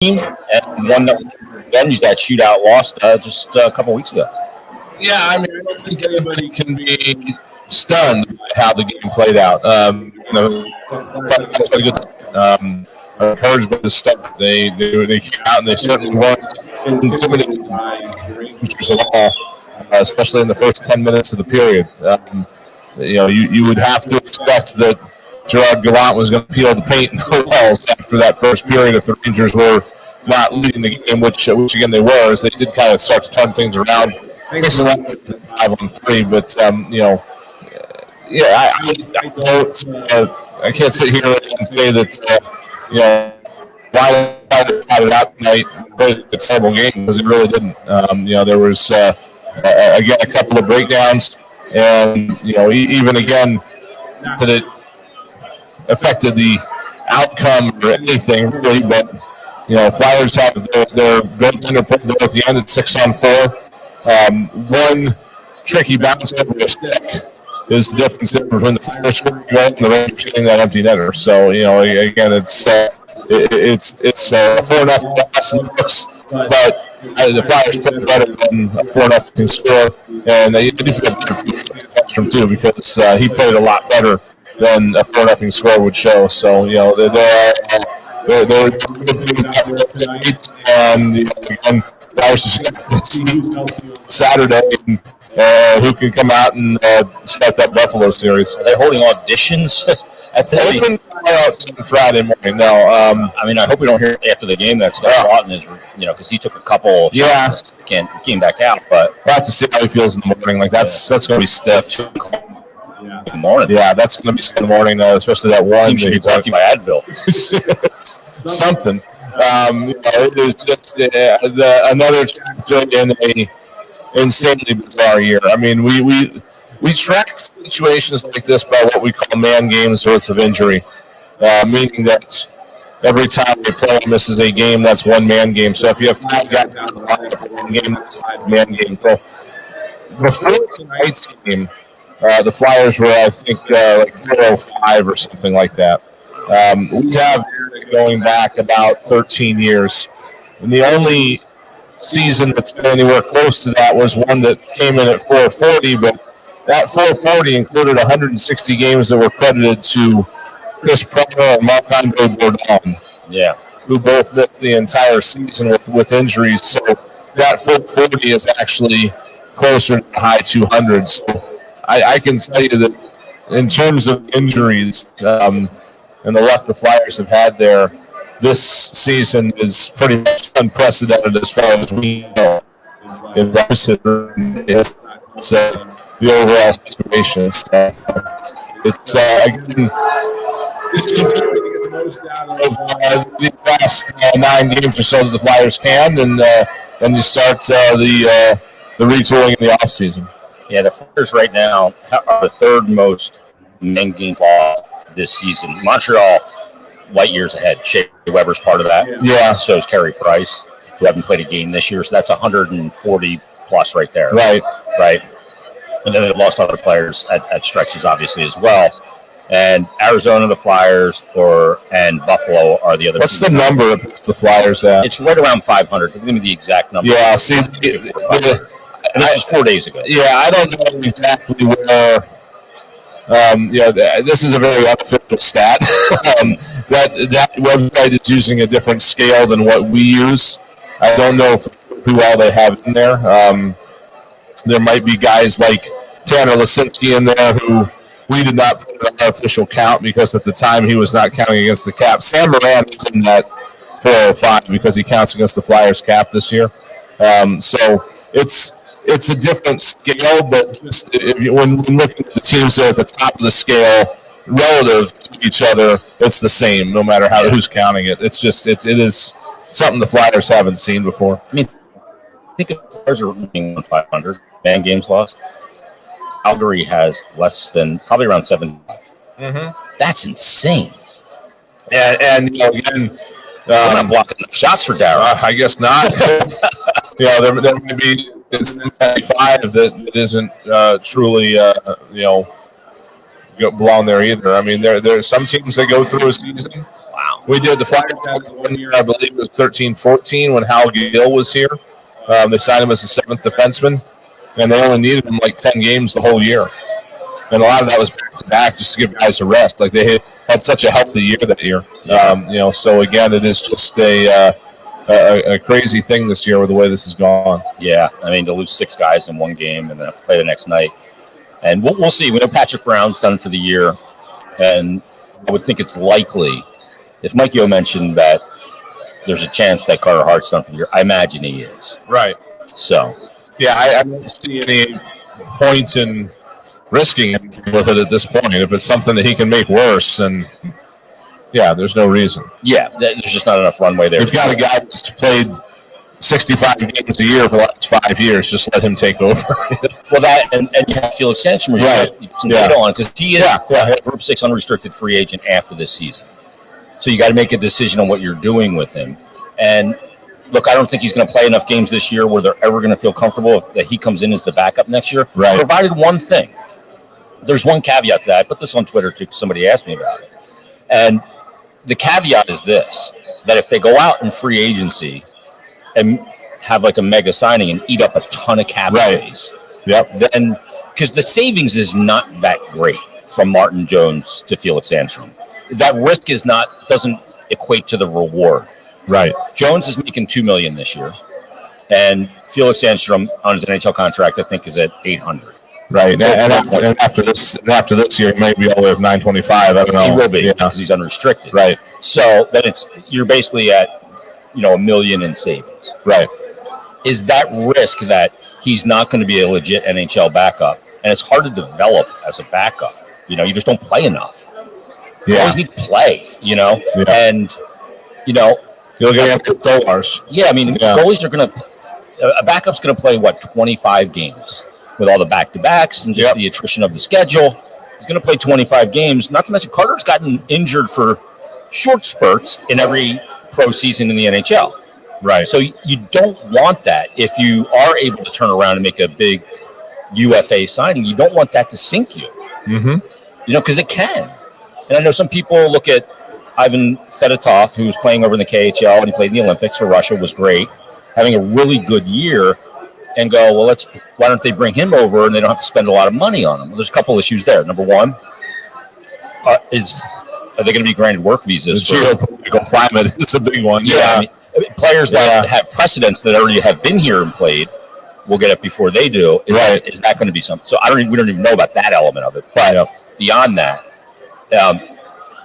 team and one that avenged that shootout lost just a couple weeks ago. Yeah, I mean, I don't think anybody can be stunned by how the game played out. Encouraged by the stuff they came out and they certainly weren't intimidated by Rangers at all, especially in the first 10 minutes of the period. You would have to expect that Gerard Gallant was going to peel the paint in the walls after that first period if the Rangers were not leading the game, which again they were, as they did kind of start to turn things around. I guess around 5-on-3, but I can't sit here and say that why they had it out tonight played a terrible game, because it really didn't. There was again a couple of breakdowns, and even again that it affected the outcome or anything really, but Flyers have their goaltender put there at the end at 6-on-4. One tricky bounce over a stick is the difference between the Flyers scoring goal and the Rangers getting that empty netter. So again, it's 4-0 loss, but the Flyers played better than a 4-0 score, and they do feel better for Backstrom too, because he played a lot better than a 4-0 score would show. So there are good things tonight, and again, Flyers just got to see Saturday and who can come out and start that Buffalo series. Are they holding auditions at the open on Friday morning? No, I hope we don't hear after the game that Scott Lawton is, because he took a couple shots and came back out. But we'll have to see how he feels in the morning. Like that's going to be stiff. In the morning. Yeah, that's going to be stiff in the morning, especially that one. Team should be brought to you by Advil. Something. It is just another chapter in a insanely bizarre year. I mean, we track situations like this by what we call man games worth of injury, meaning that every time a player misses a game, that's one man game. So if you have 5 guys out of the line for one game, that's 5 man game. So before tonight's game, the Flyers were, I think, like 405 or something like that. We have going back about 13 years. And the only season that's been anywhere close to that was one that came in at 440, but that 440 included 160 games that were credited to Chris Pronger and Marc-Andre Bourdon, who both missed the entire season with injuries. So that 440 is actually closer to the high 200s. So I can tell you that in terms of injuries, and the luck the Flyers have had there, this season is pretty much unprecedented as far as we know. It's the overall situation. So it's again, it's continuing to get the most out of the last 9 games or so that the Flyers can, and then you start the retooling in the offseason. Yeah, the Flyers right now are the 3rd most main game loss this season. Montreal, light years ahead. Shea Weber's part of that. Yeah. So is Carey Price, who haven't played a game this year. So that's 140 plus right there. Right. And then they've lost other players at stretches, obviously, as well. And Arizona, the Flyers, and Buffalo are the other. What's the number of the Flyers at? It's right around 500. Give me the exact number. Yeah, see, this was 4 days ago. Yeah, I don't know exactly where. This is a very unofficial stat. That website is using a different scale than what we use. I don't know who all they have in there. There might be guys like Tanner Lisinski in there who we did not put in our official count because at the time he was not counting against the cap. Sam Moran is in that 405 because he counts against the Flyers cap this year. So it's a different scale, but just when looking at the teams that are at the top of the scale relative to each other, it's the same no matter who's counting it. It is something the Flyers haven't seen before. I mean, I think if the Flyers are running on 500 man games lost, Calgary has less than probably around 75. Mm-hmm. That's insane. And again, I'm not blocking enough shots for Darryl. I guess not. There might be 75 that isn't truly belong there either. I mean, there's some teams that go through a season We did. The Flyers had 1 year, I believe it was 13-14 when Hal Gill was here. They signed him as a seventh defenseman, and they only needed him like 10 games the whole year. And a lot of that was back to back just to give guys a rest. Like they had such a healthy year that year. Yeah. So again, it is just a crazy thing this year with the way this has gone. Yeah, I mean, to lose 6 guys in one game and then have to play the next night. And we'll see. We know Patrick Brown's done for the year, and I would think it's likely, if Mike Yo mentioned that there's a chance that Carter Hart's done for the year, I imagine he is. Right. So. Yeah, I don't see any points in risking anything with it at this point. If it's something that he can make worse, then yeah, there's no reason. Yeah, there's just not enough runway there. We've got a guy who's played 65 games a year for the last 5 years. Just let him take over. Well, that and you have Felix Sandstrom, you have some data on, because he is a Group 6 unrestricted free agent after this season. So you got to make a decision on what you're doing with him. And look, I don't think he's going to play enough games this year where they're ever going to feel comfortable that he comes in as the backup next year. Right. Provided one thing. There's one caveat to that. I put this on Twitter too, because somebody asked me about it. And the caveat is this, that if they go out in free agency and have like a mega signing and eat up a ton of cap space, then because the savings is not that great from Martin Jones to Felix Sandstrom. That risk doesn't equate to the reward. Right. Jones is making $2 million this year, and Felix Sandstrom on his NHL contract, I think, is at $800. Right, and after this year, maybe all the way up 925. I don't know. He will be because he's unrestricted. Right. So then you're basically at $1 million in savings. Right. Is that risk that he's not going to be a legit NHL backup, and it's hard to develop as a backup. You just don't play enough. You always need to play. And you'll get after goalers. Yeah, I mean, goalies are going to. A backup's going to play 25 games with all the back-to-backs and just the attrition of the schedule. He's going to play 25 games. Not to mention, Carter's gotten injured for short spurts in every pro season in the NHL. Right. So you don't want that. If you are able to turn around and make a big UFA signing, you don't want that to sink you. Mm-hmm. Because it can. And I know some people look at Ivan Fedotov, who was playing over in the KHL and he played in the Olympics for Russia, was great, having a really good year, and go, well, why don't they bring him over and they don't have to spend a lot of money on him? Well, there's a couple issues there. Number one, are they going to be granted work visas? The geopolitical climate is a big one. Yeah. I mean, players that have precedents that already have been here and played will get it before they do. Is that going to be something? So we don't even know about that element of it. But beyond that,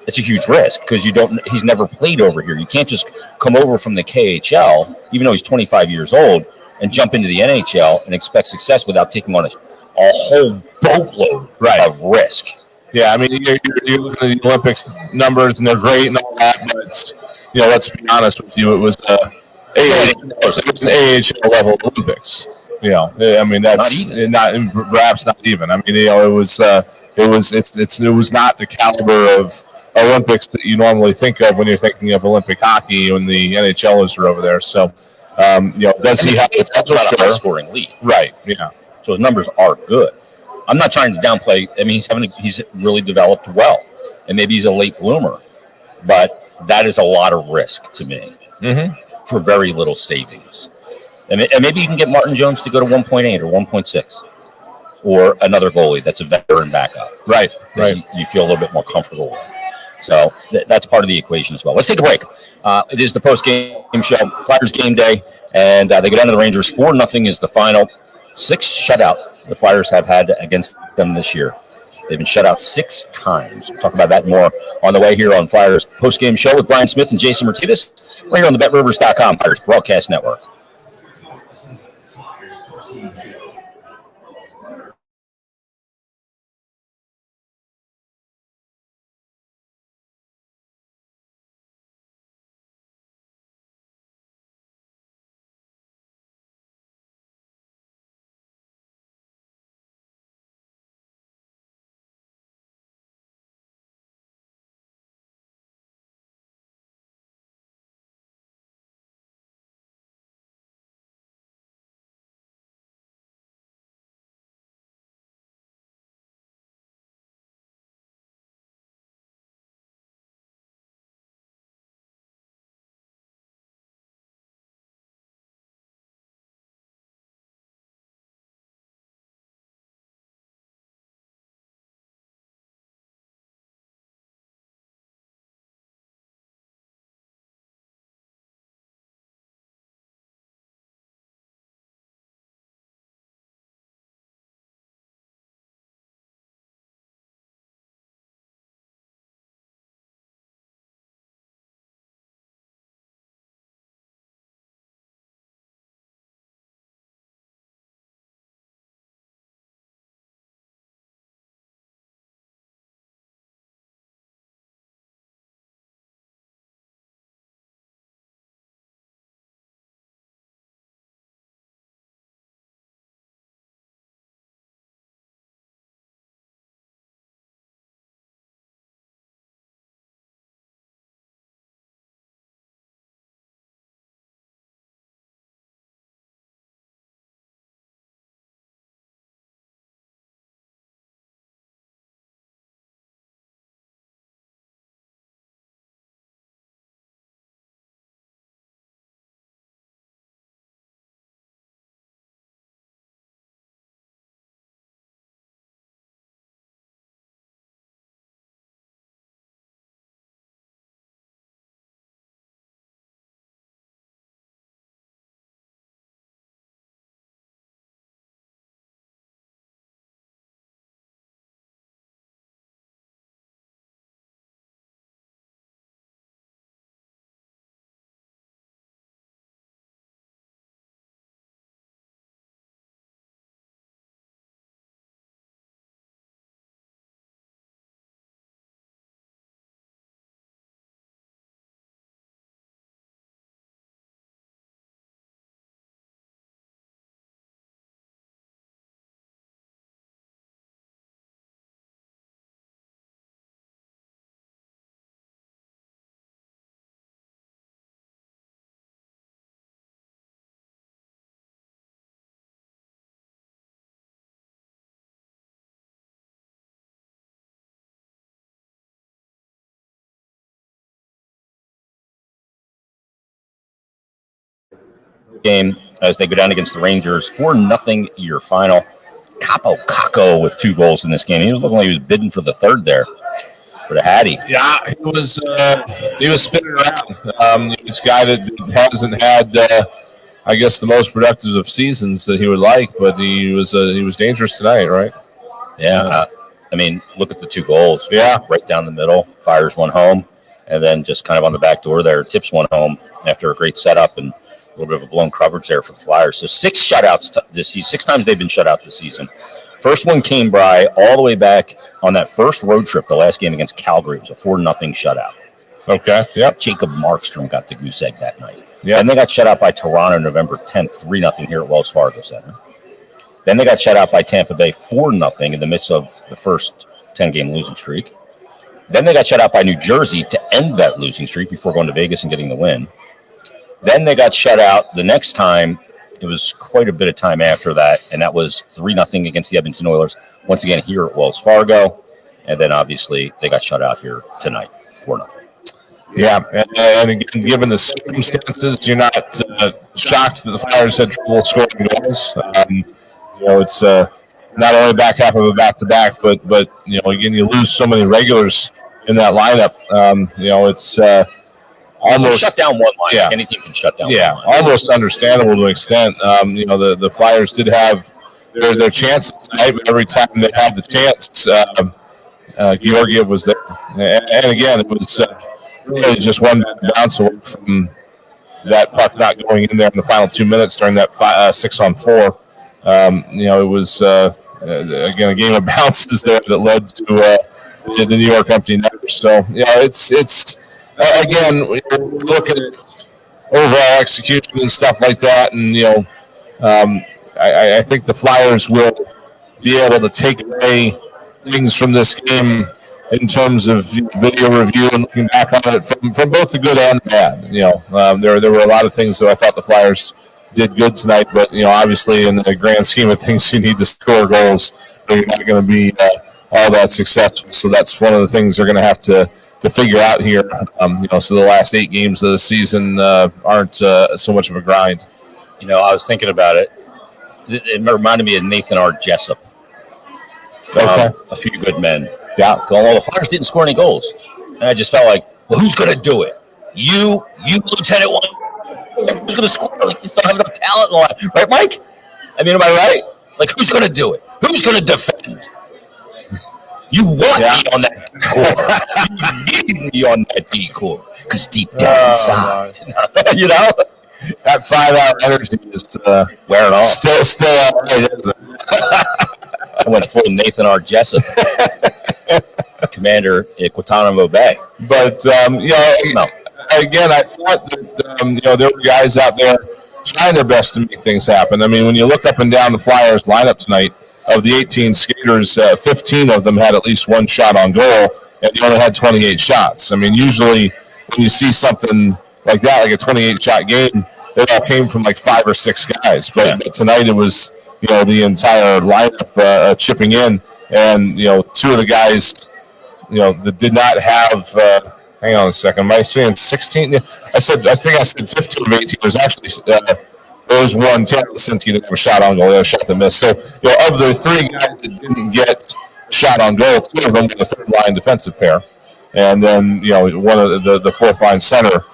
it's a huge risk because he's never played over here. You can't just come over from the KHL, even though he's 25 years old, and jump into the NHL and expect success without taking on a whole boatload of risk. Yeah, I mean, you're looking at the Olympics numbers, and they're great and all that, but let's be honest with you, it was an AHL level Olympics. I mean, that's perhaps not even. I mean, it was not the caliber of Olympics that you normally think of when you're thinking of Olympic hockey when the NHLers are over there. So, does he have the potential? A high-scoring league, right? Yeah. So his numbers are good. I'm not trying to downplay. I mean, he's really developed well, and maybe he's a late bloomer, but that is a lot of risk to me for very little savings. And maybe you can get Martin Jones to go to 1.8 or 1.6, or another goalie that's a veteran backup. Right. You feel a little bit more comfortable with. So that's part of the equation as well. Let's take a break. It is the post-game show, Flyers game day, and they go down to the Rangers. 4-0 is the final. 6 shutout the Flyers have had against them this year. They've been shut out 6 times. We'll talk about that more on the way here on Flyers post-game show with Brian Smith and Jason Martinez. Right here on the BetRivers.com Flyers Broadcast Network. game as they go down against the Rangers. 4-0 your final. Capo Caco with 2 goals in this game. He was looking like he was bidding for the third there for the Hattie. Yeah, he was spinning around. This guy that hasn't had, I guess, the most productive of seasons that he would like, but he was dangerous tonight, right? Yeah. I mean, look at the 2 goals. Yeah. Right down the middle, fires one home, and then just kind of on the back door there, tips one home after a great setup and a little bit of a blown coverage there for the Flyers. So 6 shutouts this season. 6 times they've been shut out this season. First one came by all the way back on that first road trip, the last game against Calgary. It was a 4-0 shutout. Okay. Yep. Jacob Markstrom got the goose egg that night. Yeah. And they got shut out by Toronto November 10th, 3-0 here at Wells Fargo Center. Then they got shut out by Tampa Bay 4-0 in the midst of the first 10-game losing streak. Then they got shut out by New Jersey to end that losing streak before going to Vegas and getting the win. Then they got shut out the next time. It was quite a bit of time after that, and that was 3-0 against the Edmonton Oilers, once again here at Wells Fargo. And then, obviously, they got shut out here tonight, 4-0. Yeah, and again, given the circumstances, you're not shocked that the Flyers had trouble scoring goals. It's not only back half of a back-to-back, but again, you lose so many regulars in that lineup. It's almost shut down one line. Yeah. Any team can shut down. Yeah, one line. almost understandable to an extent. The Flyers did have their chances tonight, but every time they had the chance, Georgiev was there. And again, it was really just one bounce away from that puck not going in there in the final 2 minutes during that 6-on-4. It was again a game of bounces there that led to the New York empty netter. So it's again we look at overall execution and stuff like that, and I think the Flyers will be able to take away things from this game in terms of video review and looking back on it from both the good and the bad. There were a lot of things that I thought the Flyers did good tonight, but obviously in the grand scheme of things, you need to score goals, or you're not going to be all that successful. So that's one of the things they're going to have to figure out here. So the last 8 games of the season aren't so much of a grind. I was thinking about it. It reminded me of Nathan R. Jessup from A Few Good Men. Yeah, going, well, the Flyers didn't score any goals, and I just felt like, well, who's going to do it? You, Lieutenant One. Who's going to score? Like, you still have enough talent in the line. Right, Mike? I mean, am I right? Like, who's going to do it? Who's going to defend? You want me on that decor. You need me on that decor. Because deep down inside, that 5-hour energy is wearing off. Still all right, isn't it? I went full Nathan R. Jessup, Commander at Guantanamo Bay. But, again, I thought that, there were guys out there trying their best to make things happen. I mean, when you look up and down the Flyers lineup tonight, of the 18 skaters, 15 of them had at least one shot on goal, and they only had 28 shots. I mean, usually when you see something like that, like a 28-shot game, it all came from like 5 or 6 guys. But tonight it was, the entire lineup chipping in, and, 2 of the guys, that did not have hang on a second. Am I saying 16? I think I said 15 of 18. It was actually there was one, Taylor Lisinski, that never shot on goal. The other shot that missed. So, of the 3 guys that didn't get shot on goal, 2 of them were the third-line defensive pair. And then, one of the fourth-line center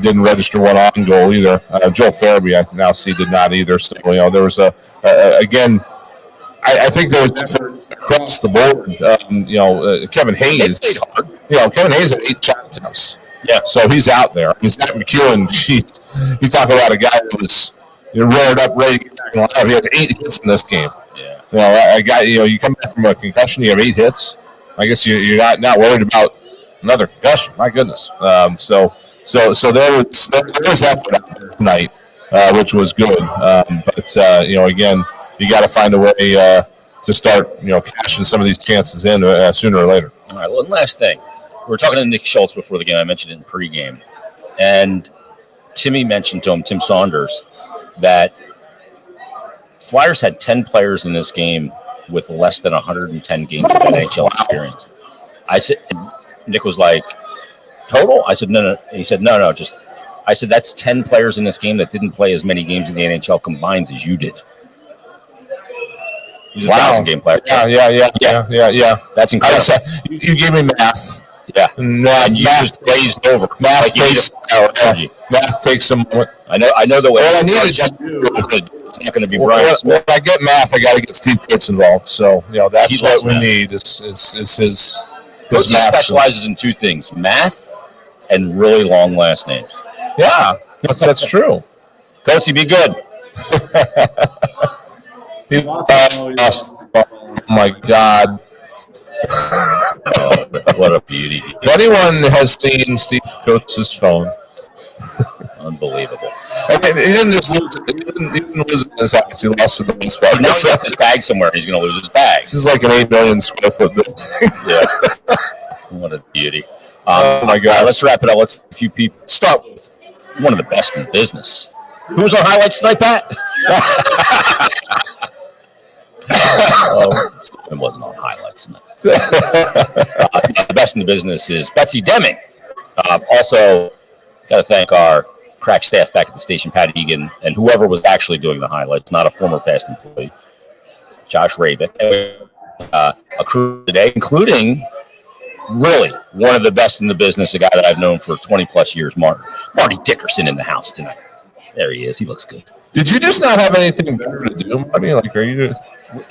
didn't register one on goal either. Joel Farabee, I now see, did not either. So, there was again, I think there was effort across the board. Kevin Hayes, Kevin Hayes had 8 shot attempts. Yeah, so he's out there. I mean, Zach McEwen, you talk about a guy that was reared up, ready to get back in the lineup. He has 8 hits in this game. Yeah, a guy, you come back from a concussion, you have 8 hits. I guess you're not worried about another concussion. My goodness. So there was effort out there tonight, which was good. But again, you got to find a way to start, cashing some of these chances in sooner or later. All right. One last thing. We were talking to Nick Schultz before the game. I mentioned it in pregame. And Timmy mentioned to him, Tim Saunders, that Flyers had 10 players in this game with less than 110 games of NHL experience. I said, Nick was like, total? I said, no. He said, no, just I said, that's 10 players in this game that didn't play as many games in the NHL combined as you did. He's a 1,000-game player. Yeah. That's incredible. You gave me math. Yeah. And you just glazed over. Math takes some moment. I know the way. Well, I needed to it's not going to be Brian Smith. When I get math, I got to get Steve Coates involved. So, that's what we need is his Coates specializes in two things: math and really long last names. Yeah, that's true. Coates, be good. Oh my God. Oh, what a beauty. If anyone has seen Steve Coates' phone, unbelievable. I mean, he didn't just lose it. He didn't lose it in his house. He lost it in his phone. Now he left his bag somewhere. He's going to lose his bag. This is like an 8 million square foot building. Yeah. What a beauty. Oh my God. Let's wrap it up. Let's a few people start with one of the best in business. Who was on highlights tonight, Pat? It wasn't on highlights tonight. The best in the business is Betsy Deming. Also, got to thank our crack staff back at the station, Pat Egan, and whoever was actually doing the highlights, not a former past employee, Josh Ravick. A crew today, including really one of the best in the business, a guy that I've known for 20 plus years, Marty Dickerson in the house tonight. There he is. He looks good. Did you just not have anything better to do? I mean, are you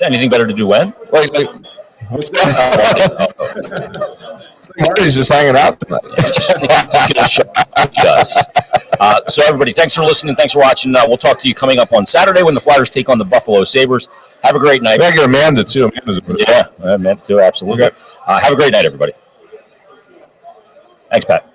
anything better to do when? Like what's that? Marty's just hanging out tonight. He does. So everybody, thanks for listening. Thanks for watching. We'll talk to you coming up on Saturday when the Flyers take on the Buffalo Sabres. Have a great night. I get Amanda too. Amanda too. Absolutely. Okay. Have a great night, everybody. Thanks, Pat.